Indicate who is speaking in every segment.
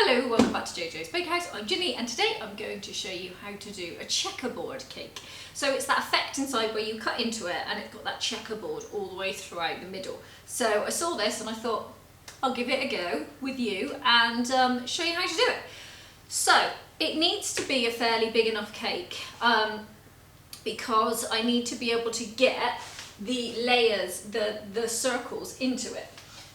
Speaker 1: Hello, welcome back to JoJo's Bakehouse. I'm Ginny and today I'm going to show you how to do a checkerboard cake. So it's that effect inside where you cut into it and it's got that checkerboard all the way throughout the middle. So I saw this and I thought I'll give it a go with you and show you how to do it. So it needs to be a fairly big enough cake because I need to be able to get the layers, the circles into it.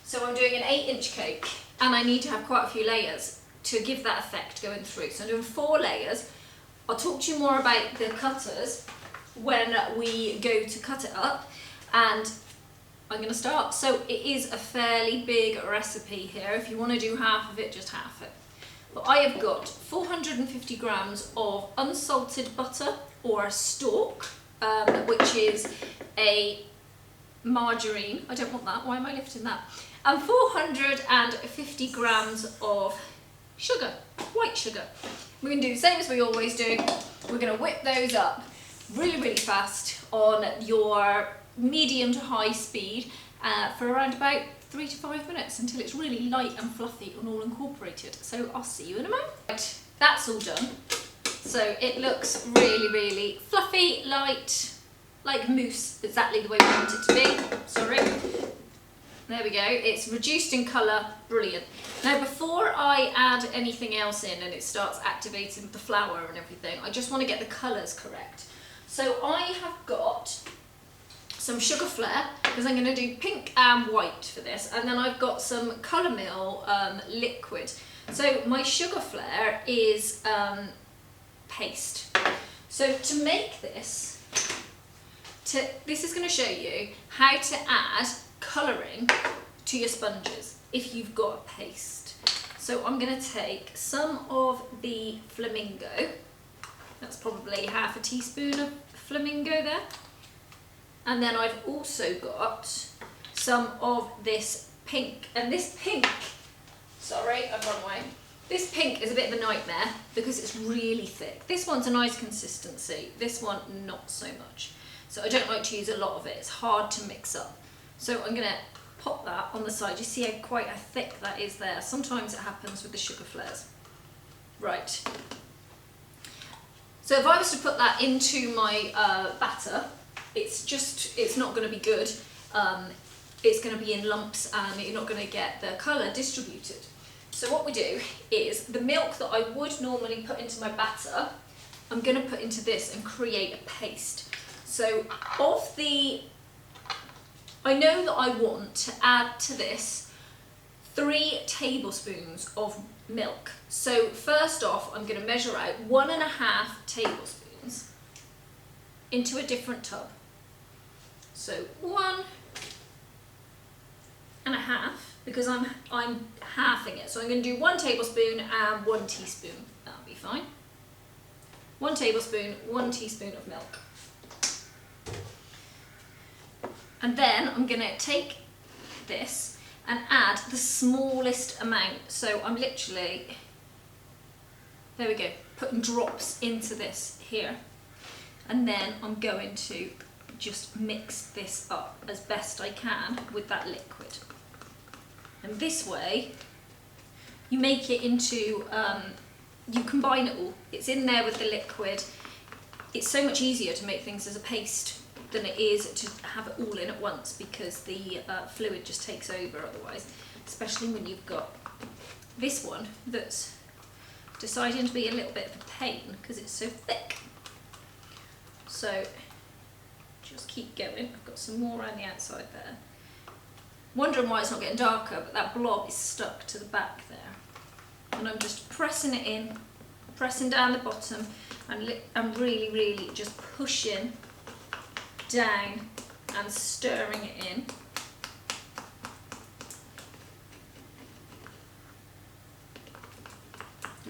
Speaker 1: So I'm doing an 8-inch cake and I need to have quite a few layers to give that effect going through. So I'm doing 4 layers. I'll talk to you more about the cutters when we go to cut it up, and I'm going to start. So it is a fairly big recipe here. If you want to do half of it, just half it. But I have got 450 grams of unsalted butter or stork, which is a margarine. I don't want that. Why am I lifting that? And 450 grams of sugar, white sugar. We're going to do the same as we always do. We're going to whip those up really, really fast on your medium to high speed for around about 3 to 5 minutes until it's really light and fluffy and all incorporated. So I'll see you in a moment. Right, that's all done. So it looks really, really fluffy, light, like mousse, exactly the way we want it to be. Sorry. There we go, it's reduced in colour, brilliant. Now before I add anything else in and it starts activating the flour and everything, I just want to get the colours correct. So I have got some sugar flare, because I'm going to do pink and white for this, and then I've got some Colour Mill liquid. So my sugar flare is paste. So to make this, this is going to show you how to add colouring to your sponges if you've got a paste. So I'm going to take some of the flamingo, that's probably half a teaspoon of flamingo there, and then I've also got some of this pink, and this pink, sorry I've run away, this pink is a bit of a nightmare because it's really thick. This one's a nice consistency, this one not so much, so I don't like to use a lot of it, it's hard to mix up. So I'm going to pop that on the side. You see how quite thick that is there. Sometimes it happens with the sugar flares. Right. So if I was to put that into my batter, it's not going to be good. It's going to be in lumps and you're not going to get the colour distributed. So what we do is the milk that I would normally put into my batter, I'm going to put into this and create a paste. So I know that I want to add to this 3 tablespoons of milk. So first off, I'm going to measure out 1.5 tablespoons into a different tub. So 1.5, because I'm halving it. So I'm going to do 1 tablespoon and 1 teaspoon. That'll be fine. 1 tablespoon, 1 teaspoon of milk. And then I'm going to take this and add the smallest amount. So I'm literally, there we go, putting drops into this here. And then I'm going to just mix this up as best I can with that liquid. And this way, you make it into, you combine it all. It's in there with the liquid. It's so much easier to make things as a paste than it is to have it all in at once, because the fluid just takes over otherwise, especially when you've got this one that's deciding to be a little bit of a pain because it's so thick. So just keep going. I've got some more around the outside there. Wondering why it's not getting darker, but that blob is stuck to the back there. And I'm just pressing it in, pressing down the bottom, and I'm really, really just pushing down and stirring it in.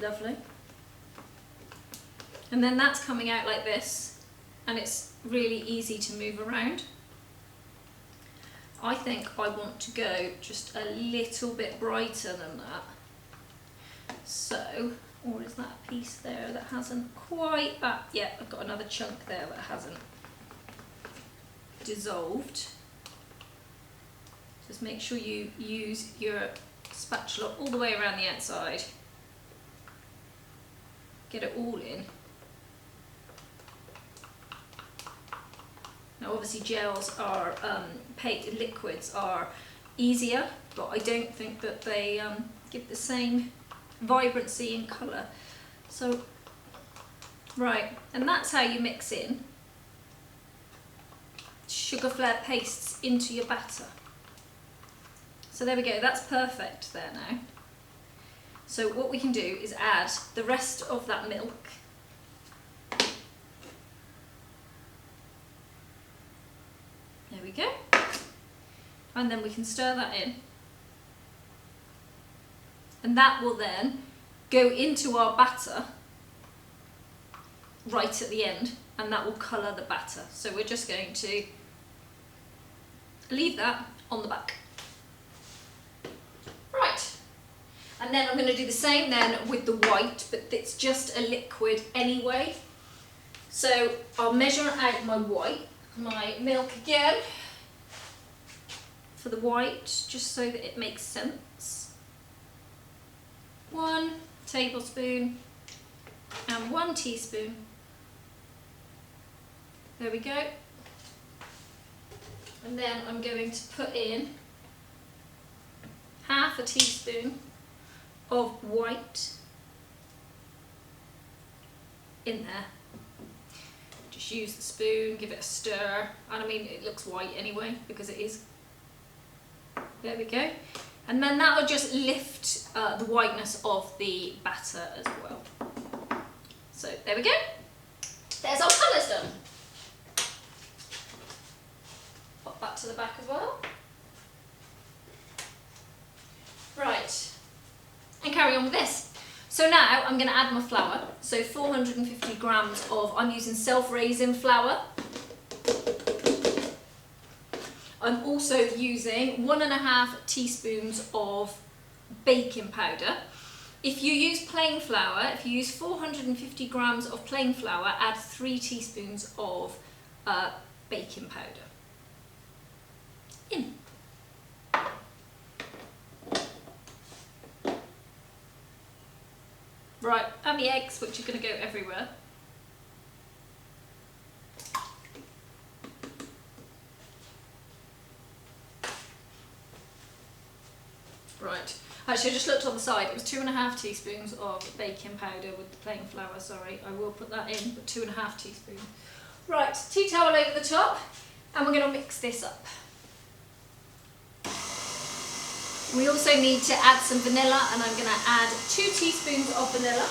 Speaker 1: Lovely. And then that's coming out like this, and it's really easy to move around. I think I want to go just a little bit brighter than that. So, or is that a piece there that hasn't quite, yeah, I've got another chunk there that hasn't dissolved. Just make sure you use your spatula all the way around the outside get it all in. Now obviously gels are, liquids are easier, but I don't think that they give the same vibrancy and colour. So, right, and that's how you mix in sugar flare pastes into your batter. So there we go, that's perfect there now. So what we can do is add the rest of that milk. There we go. And then we can stir that in. And that will then go into our batter right at the end, and that will colour the batter. So we're just going to leave that on the back. Right. And then I'm going to do the same then with the white, but it's just a liquid anyway. So I'll measure out my milk again for the white, just so that it makes sense. 1 tablespoon and 1 teaspoon. There we go. And then I'm going to put in half a teaspoon of white in there. Just use the spoon, give it a stir, and I mean it looks white anyway because it is. There we go. And then that will just lift the whiteness of the batter as well. So there we go. There's our colours done. Pop that to the back as well. Right, and carry on with this. So now I'm going to add my flour. So 450 grams of, I'm using self-raising flour. I'm also using 1.5 teaspoons of baking powder. If you use plain flour, if you use 450 grams of plain flour, add 3 teaspoons of baking powder in. Right, and the eggs, which are going to go everywhere. Right, actually I just looked on the side, it was 2.5 teaspoons of baking powder with the plain flour, sorry, I will put that in, but 2.5 teaspoons. Right, tea towel over the top, and we're going to mix this up. We also need to add some vanilla, and I'm going to add 2 teaspoons of vanilla.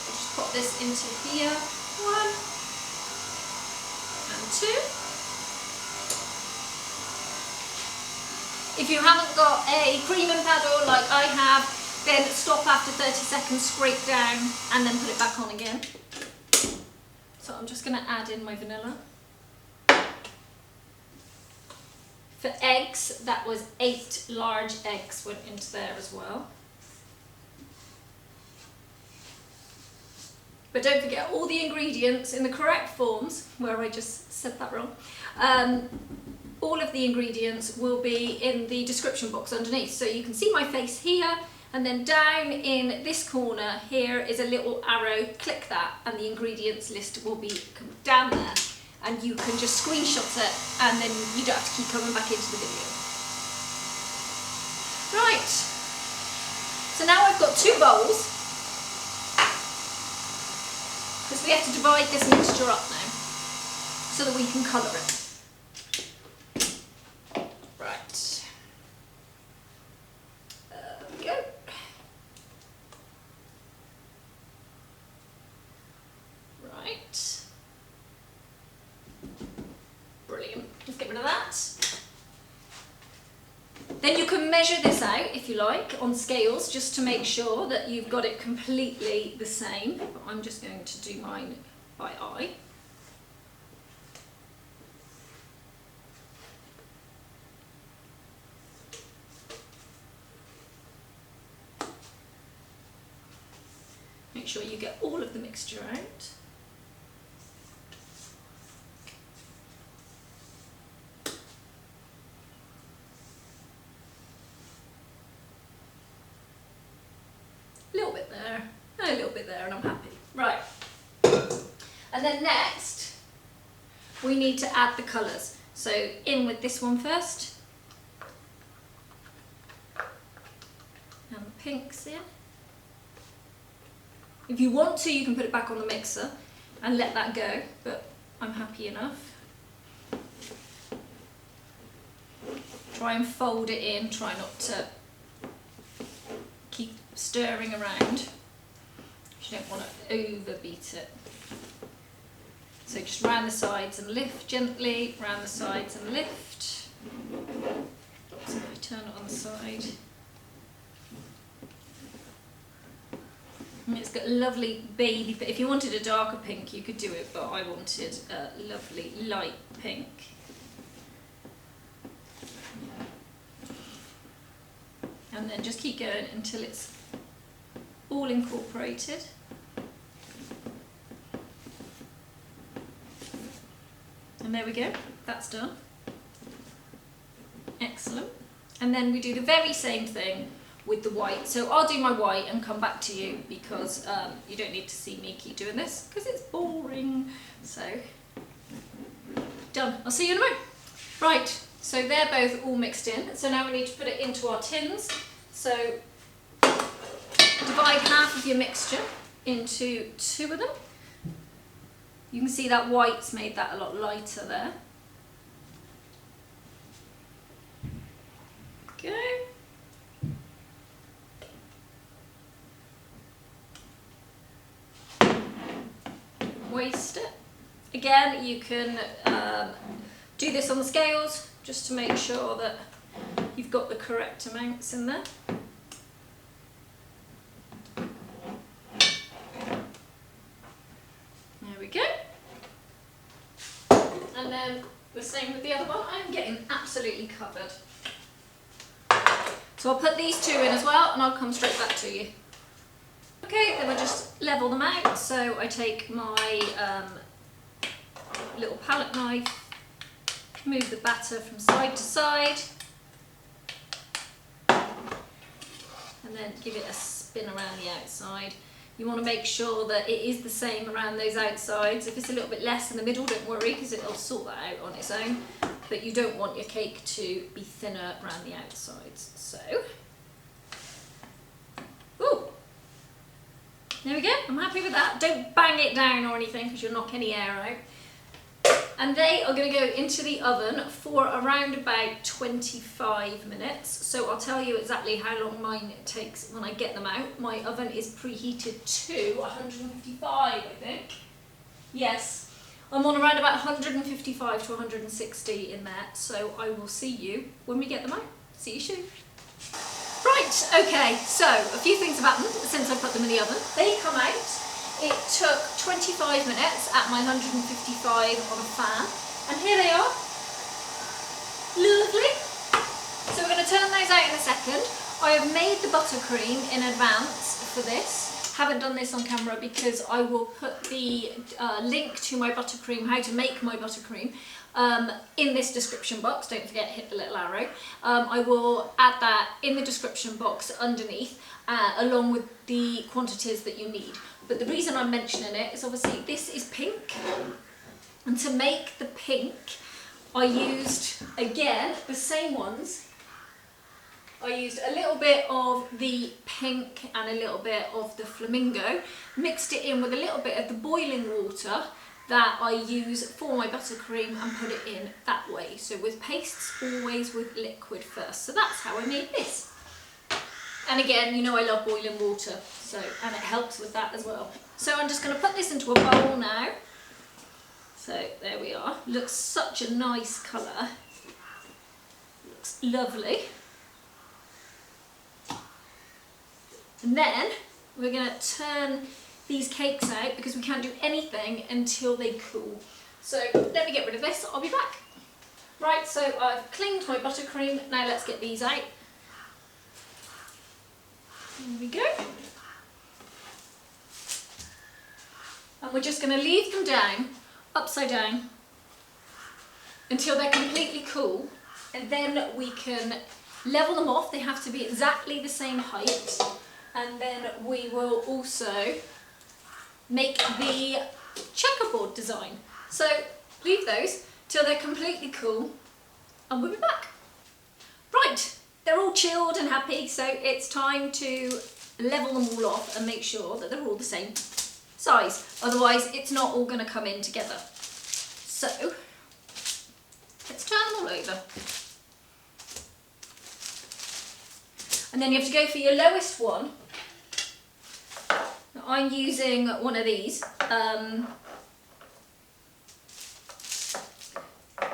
Speaker 1: Just pop this into here, 1 and 2. If you haven't got a creaming paddle like I have, then stop after 30 seconds, scrape down, and then put it back on again. So I'm just going to add in my vanilla. For eggs, that was 8 large eggs went into there as well. But don't forget all the ingredients in the correct forms, where I just said that wrong. All of the ingredients will be in the description box underneath. So you can see my face here, and then down in this corner here is a little arrow. Click that and the ingredients list will be down there, and you can just screenshot it, and then you don't have to keep coming back into the video. Right, so now I've got 2 bowls, because we have to divide this mixture up now so that we can colour it. Right, there we go. Right, brilliant, let's get rid of that. Then you can measure this out if you like on scales, just to make sure that you've got it completely the same. But I'm just going to do mine by eye. Make sure you get all of the mixture out. there, a little bit there, and I'm happy. Right. And then next, we need to add the colours. So in with this one first. And the pinks in. If you want to, you can put it back on the mixer and let that go, but I'm happy enough. Try and fold it in, try not to keep stirring around. You don't want to overbeat it. So just round the sides and lift gently, round the sides and lift. So I turn it on the side. And it's got a lovely baby, if you wanted a darker pink you could do it, but I wanted a lovely light pink. And then just keep going until it's all incorporated. And there we go, that's done. Excellent. And then we do the very same thing with the white. So I'll do my white and come back to you because you don't need to see me keep doing this because it's boring. So, done. I'll see you in a moment. Right, so they're both all mixed in. So now we need to put it into our tins. So divide half of your mixture into 2 of them. You can see that white's made that a lot lighter there. Go. Waste it. Again, you can do this on the scales just to make sure that you've got the correct amounts in there. There we go. And then the same with the other one. I'm getting absolutely covered. So I'll put these 2 in as well and I'll come straight back to you. Okay, then we'll just level them out. So I take my little palette knife, move the batter from side to side, and then give it a spin around the outside. You want to make sure that it is the same around those outsides. If it's a little bit less in the middle, don't worry because it'll sort that out on its own. But you don't want your cake to be thinner around the outsides. So, ooh, there we go. I'm happy with that. Don't bang it down or anything because you'll knock any air out. And they are going to go into the oven for around about 25 minutes. So I'll tell you exactly how long mine takes when I get them out. My oven is preheated to 155, I think. Yes, I'm on around about 155 to 160 in there. So I will see you when we get them out. See you soon. Right, okay, so a few things have happened since I put them in the oven. They come out. It took 25 minutes at my 155 on a fan, and here they are. Lovely. So we're going to turn those out in a second. I have made the buttercream in advance for this. Haven't done this on camera because I will put the link to my buttercream, how to make my buttercream, in this description box. Don't forget, hit the little arrow. I will add that in the description box underneath, along with the quantities that you need. But the reason I'm mentioning it is obviously this is pink, and to make the pink I used, again, the same ones. I used a little bit of the pink and a little bit of the flamingo, mixed it in with a little bit of the boiling water that I use for my buttercream and put it in that way. So with pastes, always with liquid first. So that's how I made this. And again, you know I love boiling water, so, and it helps with that as well. So I'm just going to put this into a bowl now. So there we are. Looks such a nice colour. Looks lovely. And then we're going to turn these cakes out because we can't do anything until they cool. So let me get rid of this, I'll be back. Right, so I've cleaned my buttercream, now let's get these out. There we go. And we're just going to leave them down, upside down, until they're completely cool, and then we can level them off. They have to be exactly the same height, and then we will also make the checkerboard design. So leave those till they're completely cool and we'll be back. Right, they're all chilled and happy, so it's time to level them all off and make sure that they're all the same size. Otherwise it's not all going to come in together. So let's turn them all over. And then you have to go for your lowest one. Now, I'm using one of these.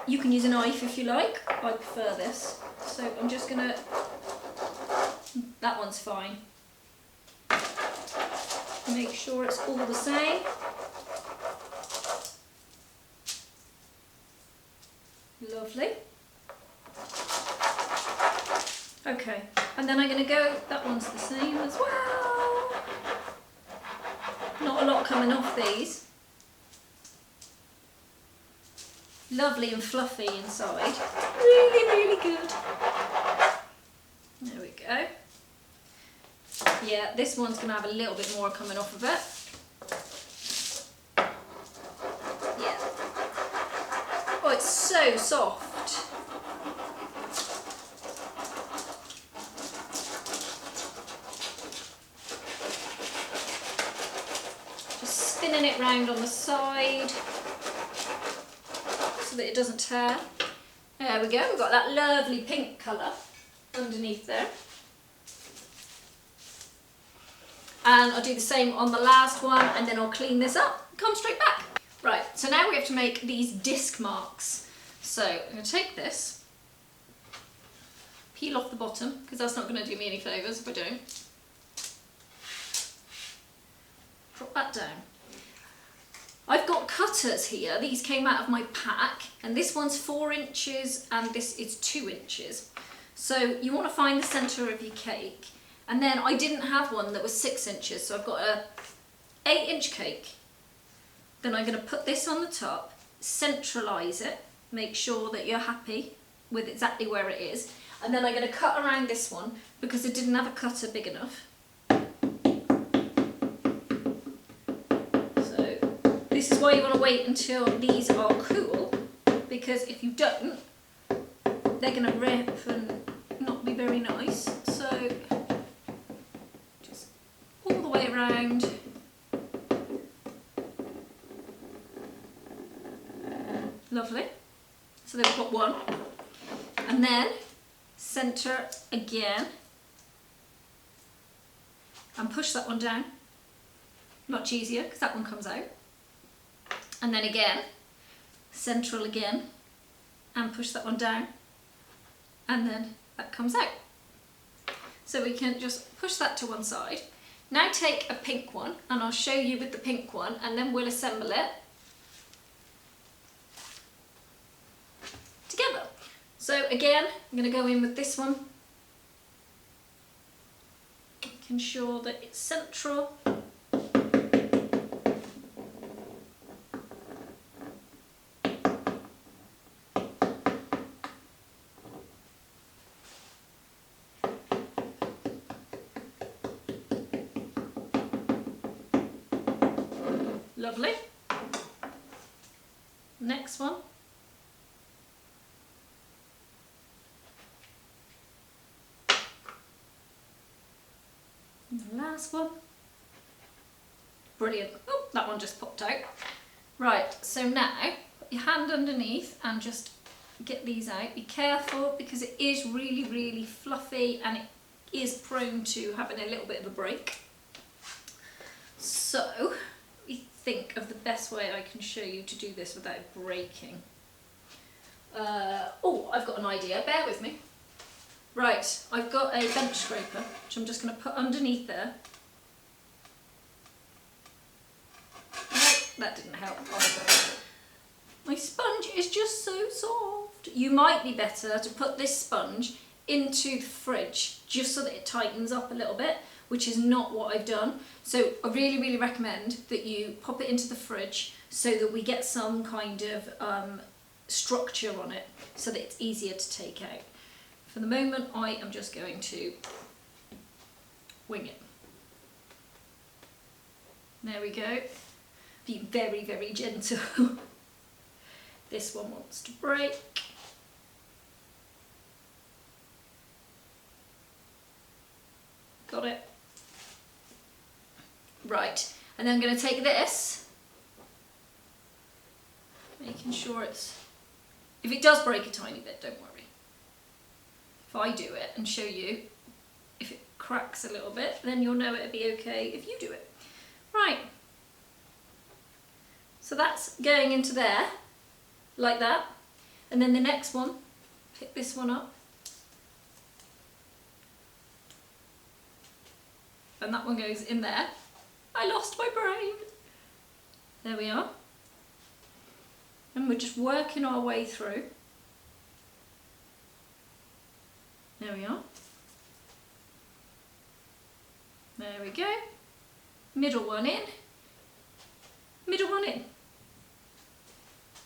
Speaker 1: You can use a knife if you like. I prefer this. So I'm just gonna, that one's fine. Make sure it's all the same. Lovely. Okay, and then I'm going to go, that one's the same as well. Not a lot coming off these. Lovely and fluffy inside. Really, really good. There we go. Yeah, this one's going to have a little bit more coming off of it. Yeah. Oh, it's so soft. Just spinning it round on the side so that it doesn't tear. There we go, we've got that lovely pink colour underneath there. And I'll do the same on the last one and then I'll clean this up and come straight back. Right, so now we have to make these disc marks. So I'm going to take this, peel off the bottom because that's not going to do me any favours if I don't. Drop that down. I've got cutters here, these came out of my pack, and this one's 4 inches and this is 2 inches. So you want to find the centre of your cake. And then I didn't have one that was 6 inches, so I've got a 8-inch cake. Then I'm going to put this on the top, centralise it, make sure that you're happy with exactly where it is. And then I'm going to cut around this one because I didn't have a cutter big enough. So this is why you want to wait until these are cool, because if you don't, they're going to rip and not be very nice. So just all the way around. Lovely. So then we've got one. And then centre again. And push that one down. Much easier because that one comes out. And then again, central again. And push that one down. And then that comes out. So we can just push that to one side. Now take a pink one, and I'll show you with the pink one, and then we'll assemble it together. So again, I'm going to go in with this one, making sure that it's central. Lovely. Next one. And the last one. Brilliant. Oh, that one just popped out. Right, so now put your hand underneath and just get these out. Be careful because it is really, really fluffy and it is prone to having a little bit of a break. So think of the best way I can show you to do this without breaking. Oh, I've got an idea, bear with me. Right, I've got a bench scraper, which I'm just going to put underneath there. Nope, that didn't help either. My sponge is just so soft. You might be better to put this sponge into the fridge, just so that it tightens up a little bit, which is not what I've done. So I really, really recommend that you pop it into the fridge so that we get some kind of structure on it so that it's easier to take out. For the moment, I am just going to wing it. There we go. Be very, very gentle. This one wants to break. Got it. Right, and then I'm going to take this, making sure it's, if it does break a tiny bit, don't worry. If I do it and show you, if it cracks a little bit, then you'll know it'll be okay if you do it. Right, so that's going into there, like that, and then the next one, pick this one up, and that one goes in there. I lost my brain. There we are. And we're just working our way through. There we are. There we go. Middle one in. Middle one in.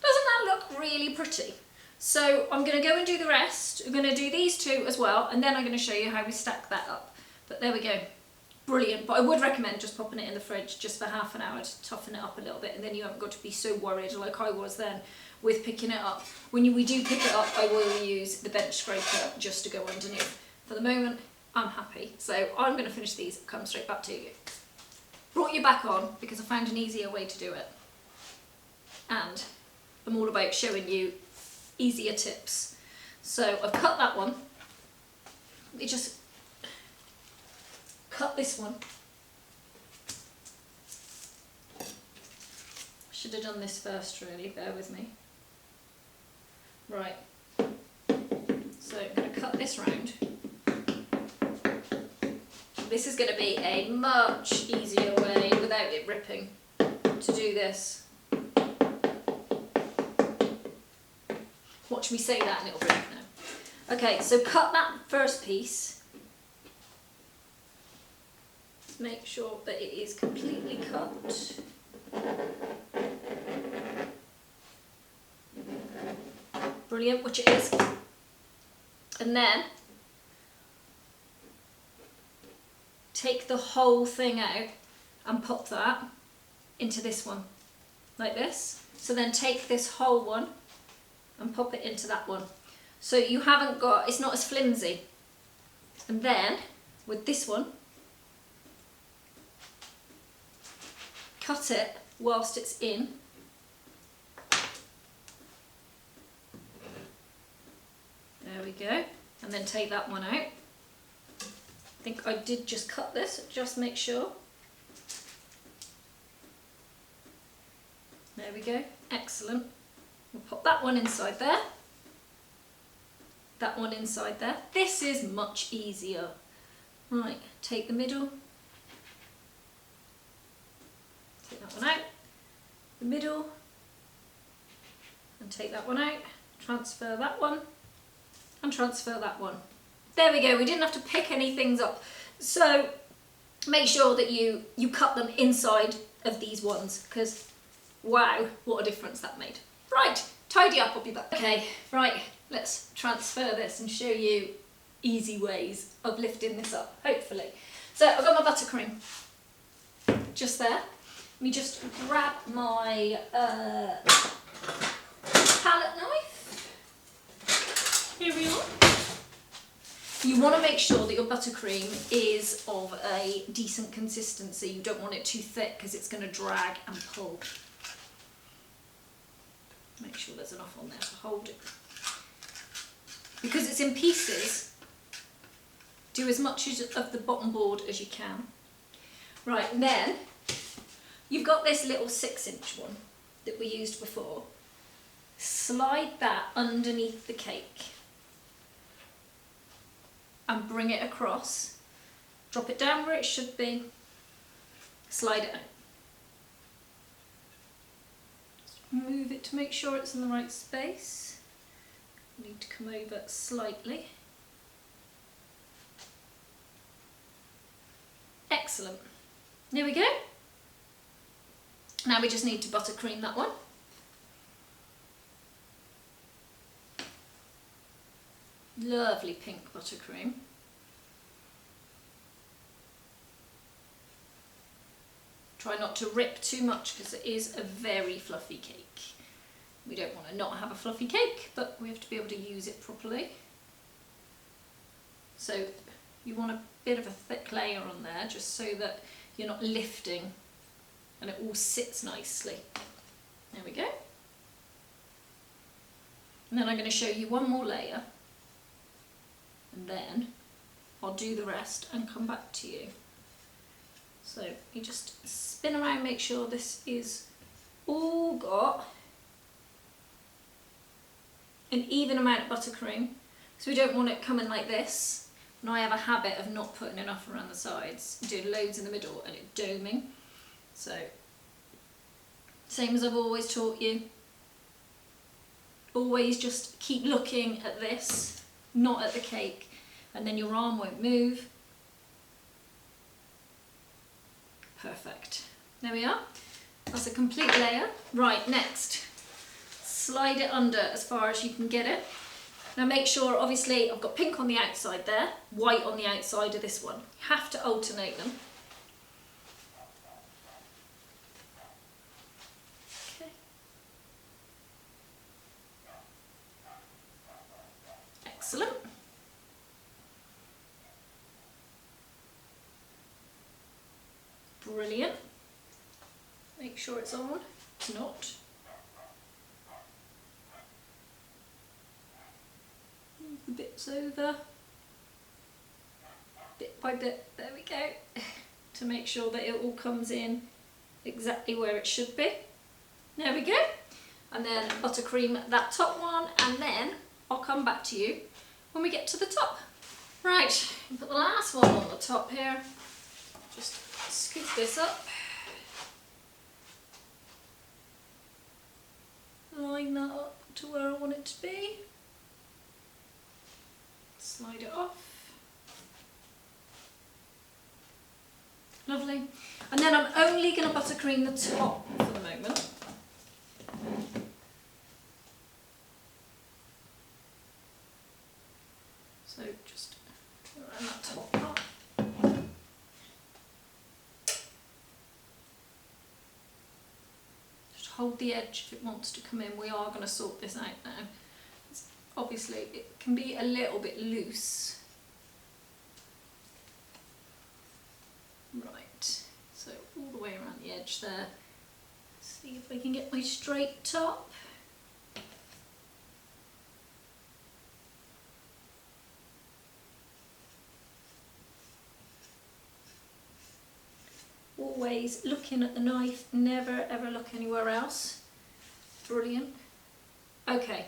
Speaker 1: Doesn't that look really pretty? So I'm going to go and do the rest. I'm going to do these two as well, and then I'm going to show you how we stack that up. But there we go. Brilliant, but I would recommend just popping it in the fridge just for half an hour to toughen it up a little bit, and then you haven't got to be so worried like I was then with picking it up. When we do pick it up, I will use the bench scraper just to go underneath. For the moment, I'm happy. So I'm going to finish these, come straight back to you. Brought you back on because I found an easier way to do it. And I'm all about showing you easier tips. So I've cut that one. It just cut this one. Should have done this first really, bear with me. Right, so I'm going to cut this round. This is going to be a much easier way without it ripping to do this. Watch me say that and it'll break now. Okay, so cut that first piece. Make sure that it is completely cut. Brilliant, which it is. And then take the whole thing out and pop that into this one, like this. So then take this whole one and pop it into that one. So you haven't got, it's not as flimsy. And then with this one, cut it whilst it's in. There we go. And then take that one out. I think I did just cut this, just make sure. There we go. Excellent. We'll pop that one inside there. That one inside there. This is much easier. Right, take the middle. Take that one out, the middle, and take that one out, transfer that one, and transfer that one. There we go, we didn't have to pick any things up. So make sure that you cut them inside of these ones, because wow, what a difference that made. Right, tidy up, I'll be back. Okay, right, let's transfer this and show you easy ways of lifting this up, hopefully. So I've got my buttercream, just there. Let me just grab my palette knife. Here we are. You want to make sure that your buttercream is of a decent consistency. You don't want it too thick because it's going to drag and pull. Make sure there's enough on there to hold it. Because it's in pieces, do as much of the bottom board as you can. Right, and then you've got this little 6-inch one that we used before. Slide that underneath the cake and bring it across. Drop it down where it should be. Slide it out. Just move it to make sure it's in the right space. Need to come over slightly. Excellent. There we go. Now we just need to buttercream that one. Lovely pink Try not to rip too much because it is a very fluffy cake. We don't want to not have a fluffy cake, but we have to be able to use it properly. So you want a bit of a thick layer on there just so that you're not lifting and it all sits nicely. There we go. And then I'm going to show you one more layer and then I'll do the rest and come back to you. So you just spin around, make sure this is all got an even amount of buttercream. So we don't want it coming like this. And I have a habit of not putting enough around the sides, doing loads in the middle and it doming. So, same as I've always taught you. Always just keep looking at this, not at the cake, and then your arm won't move. Perfect. There we are. That's a complete layer. Right, next, slide it under as far as you can get it. Now make sure, obviously, I've got pink on the outside there, white on the outside of this one. You have to alternate them. Okay. Excellent. Brilliant. Make sure it's on. It's not. Move the bits over. Bit by bit. There we go. To make sure that it all comes in exactly where it should be. There we go. And then buttercream that top one, and then I'll come back to you when we get to the top. Right, put the last one on the top here. Just scoop this up. Line that up to where I want it to be. Slide it off. Lovely. And then I'm only going to buttercream the top for the moment. So just around that top part. Just hold the edge if it wants to come in. We are going to sort this out now. Obviously it can be a little bit loose. Right, so all the way around the edge there. See if I can get my straight top. Always looking at the knife, never ever look anywhere else. Brilliant. Okay,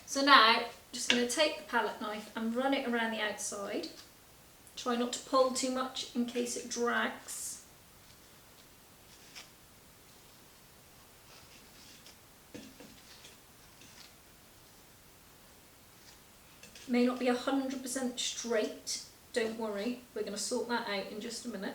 Speaker 1: so now I'm just going to take the palette knife and run it around the outside. Try not to pull too much in case it drags. May not be 100% straight, don't worry, we're going to sort that out in just a minute.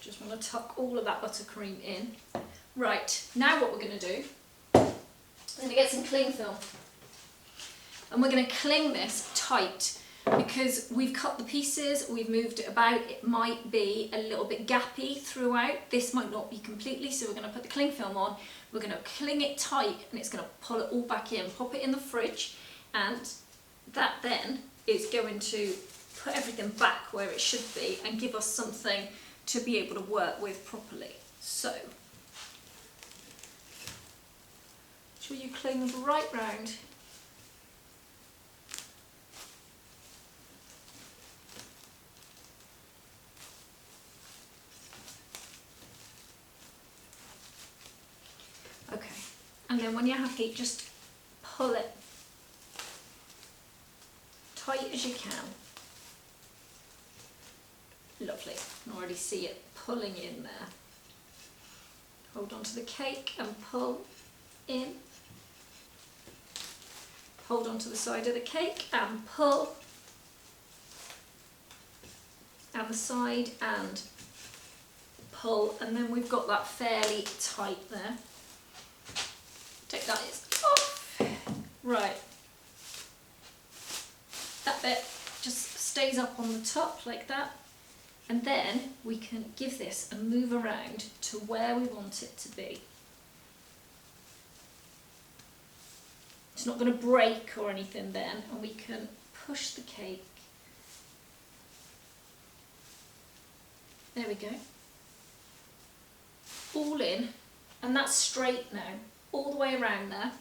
Speaker 1: Just want to tuck all of that buttercream in. Right, now what we're going to do, we're going to get some cling film. And we're going to cling this tight because we've cut the pieces, we've moved it about, it might be a little bit gappy throughout. This might not be completely, so we're going to put the cling film on, we're going to cling it tight and it's going to pull it all back in, pop it in the fridge, and that then is going to put everything back where it should be and give us something to be able to work with properly. So, sure you cling right round. Okay, and then when you're happy, just pull it tight as you can. Lovely, I can already see it pulling in there. Hold on to the cake and pull in. Hold on to the side of the cake and pull. And the side and pull, and then we've got that fairly tight there. Take that off. Right. stays up on the top like that. And then we can give this a move around to where we want it to be. It's not going to break or anything then, and we can push the cake. There we go. All in, and that's straight now, all the way around there.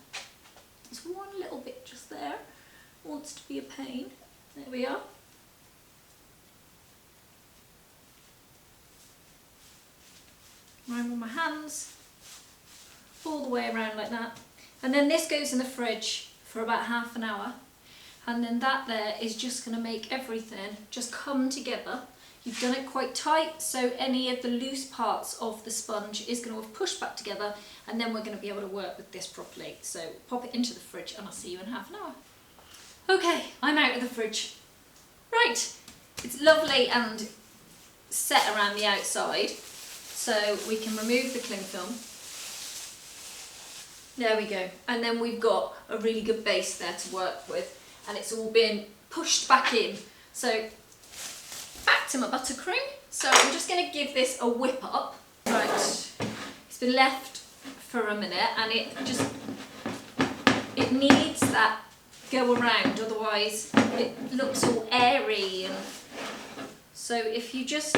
Speaker 1: There's one little bit just there, wants to be a pain. There we are. Around with my hands, all the way around like that. And then this goes in the fridge for about half an hour. And then that there is just going to make everything just come together. You've done it quite tight, so any of the loose parts of the sponge is going to have pushed back together, and then we're going to be able to work with this properly. So pop it into the fridge and I'll see you in half an hour. Okay, I'm out of the fridge. Right, it's lovely and set around the outside, so we can remove the cling film. There we go, and then we've got a really good base there to work with, and it's all been pushed back in. So back to my buttercream. So I'm just going to give this a whip up. Right, it's been left for a minute, and it needs that go around, otherwise it looks all airy. And so if you just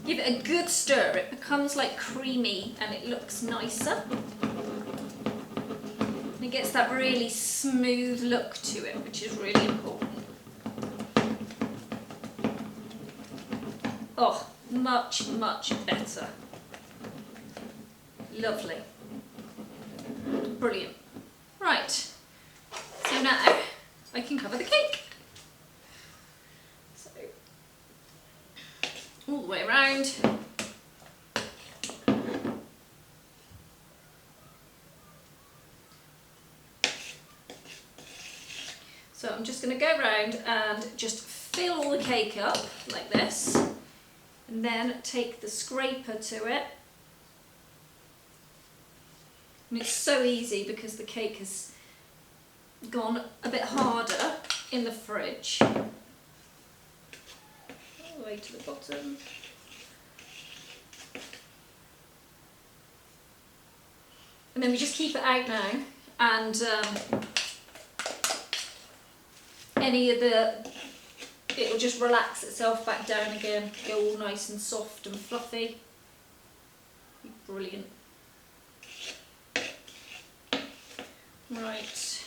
Speaker 1: give it a good stir, it becomes like creamy and it looks nicer. And it gets that really smooth look to it, which is really important. Oh, much, much better. Lovely. Brilliant. Right, so now I can cover the cake. So, all the way around. So I'm just going to go around and just fill all the cake up like this, and then take the scraper to it. And it's so easy because the cake has gone a bit harder in the fridge. All the way to the bottom. And then we just keep it out now, and it'll just relax itself back down again, go all nice and soft and fluffy. Brilliant. Right.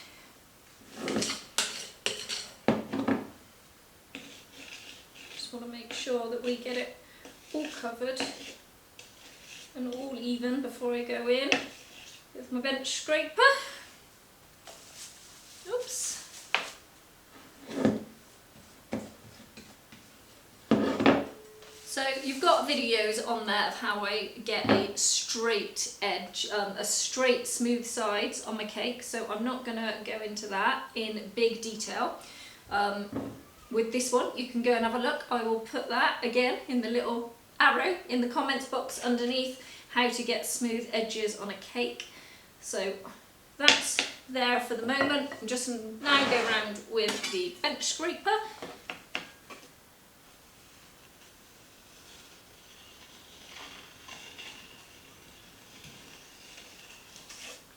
Speaker 1: Just want to make sure that we get it all covered and all even before I go in with my bench scraper. Oops. So you've got videos on there of how I get a straight edge, a straight smooth sides on my cake, so I'm not going to go into that in big detail. With this one you can go and have a look. I will put that again in the little arrow in the comments box underneath, how to get smooth edges on a cake. So that's there for the moment. I'm just now go around with the bench scraper.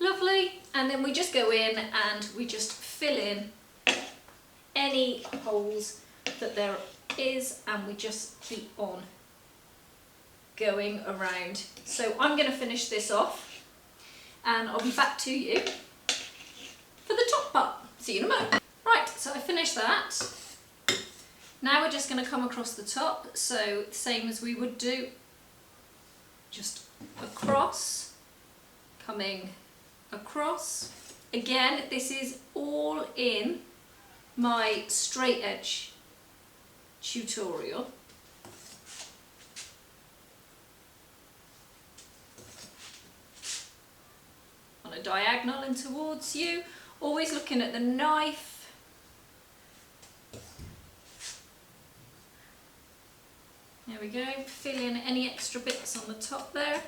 Speaker 1: Lovely, and then we just go in and we just fill in any holes that there is, and we just keep on going around. So I'm going to finish this off and I'll be back to you for the top part. See you in a moment. Right, so I finished that. Now we're just going to come across the top, so same as we would do, just across, coming across. Again, this is all in my straight edge tutorial. On a diagonal and towards you, always looking at the knife. There we go, fill in any extra bits on the top there.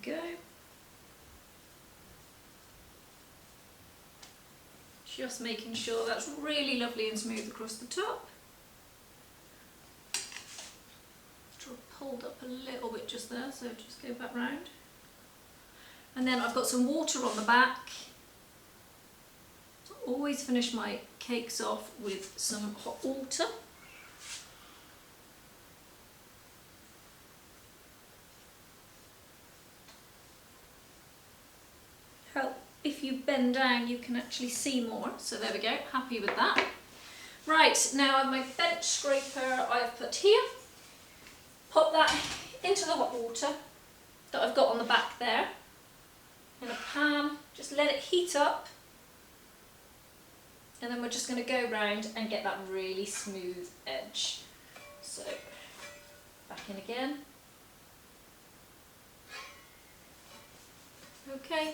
Speaker 1: go. Just making sure that's really lovely and smooth across the top. Pulled up a little bit just there, so just go back round. And then I've got some water on the back. So I always finish my cakes off with some hot water. Help, if you bend down you can actually see more, so there we go, happy with that. Right, now my bench scraper I've put here. Pop that into the hot water that I've got on the back there in a pan, just let it heat up, and then we're just going to go round and get that really smooth edge. So back in again. Okay.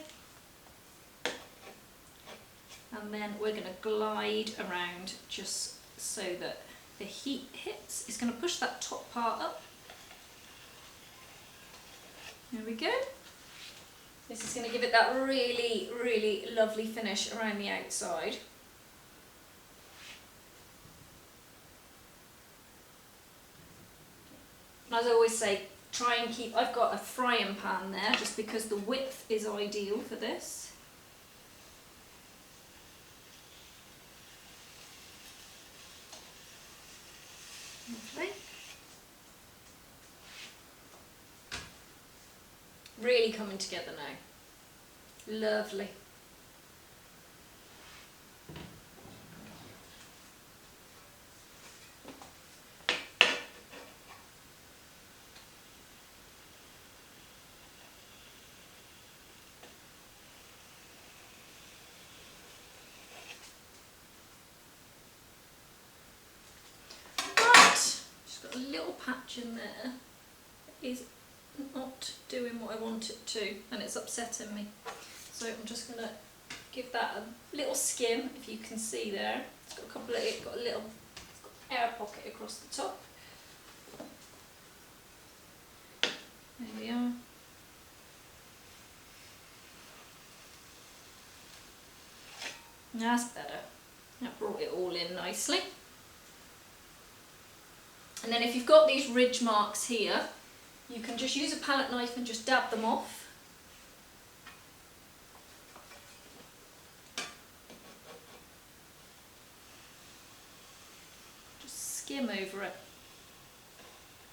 Speaker 1: And then we're going to glide around just so that the heat hits. It's going to push that top part up. There we go. This is going to give it that really, really lovely finish around the outside. As I always say, try and keep, I've got a frying pan there just because the width is ideal for this. Lovely. Really coming together now. Lovely. Right, just got a little patch in there. It is not doing what I want it to, and it's upsetting me. So I'm just going to give that a little skim, if you can see there. It's got a couple of, it's got a little air pocket across the top. There we are. That's better. That brought it all in nicely. And then if you've got these ridge marks here, you can just use a palette knife and just dab them off. Just skim over it.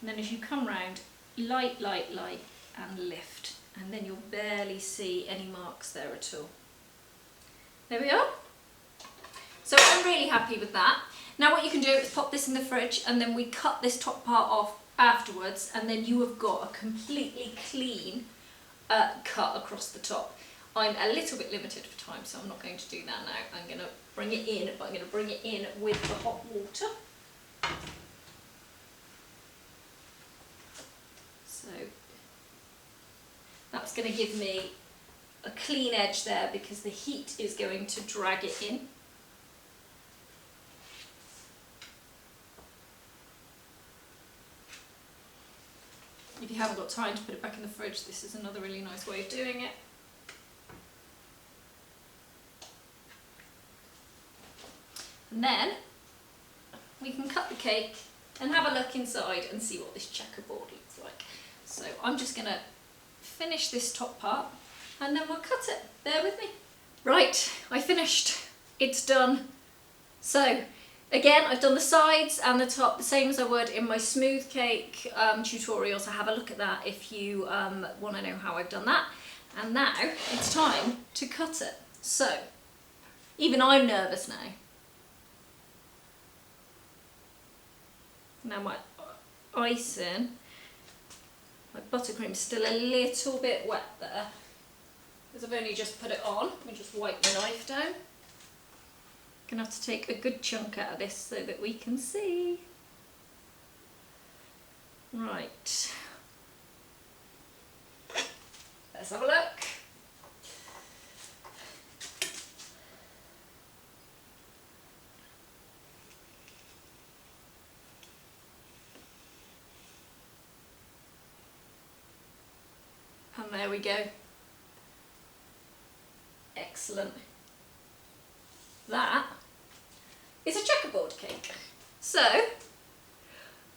Speaker 1: And then as you come round, light, light, light, and lift. And then you'll barely see any marks there at all. There we are. So I'm really happy with that. Now what you can do is pop this in the fridge, and then we cut this top part off afterwards, and then you have got a completely clean cut across the top. I'm a little bit limited for time, so I'm not going to do that now. I'm going to bring it in, but I'm going to bring it in with the hot water. So that's going to give me a clean edge there because the heat is going to drag it in. If you haven't got time to put it back in the fridge, this is another really nice way of doing it. And then we can cut the cake and have a look inside and see what this checkerboard looks like. So I'm just going to finish this top part and then we'll cut it. Bear with me. Right, I finished. It's done. So again, I've done the sides and the top the same as I would in my smooth cake tutorial, so have a look at that if you want to know how I've done that. And now it's time to cut it. So, even I'm nervous now. Now my icing, my buttercream's still a little bit wet there, because I've only just put it on. Let me just wipe my knife down. Gonna have to take a good chunk out of this so that we can see. Right. Let's have a look. And there we go. Excellent. That is a checkerboard cake. So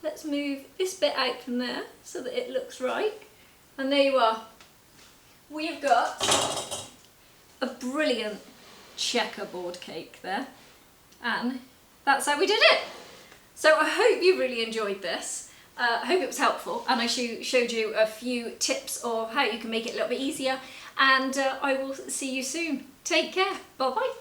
Speaker 1: let's move this bit out from there so that it looks right. And there you are. We've got a brilliant checkerboard cake there. And that's how we did it. So I hope you really enjoyed this. I hope it was helpful, and I showed you a few tips of how you can make it a little bit easier, and I will see you soon. Take care. Bye bye.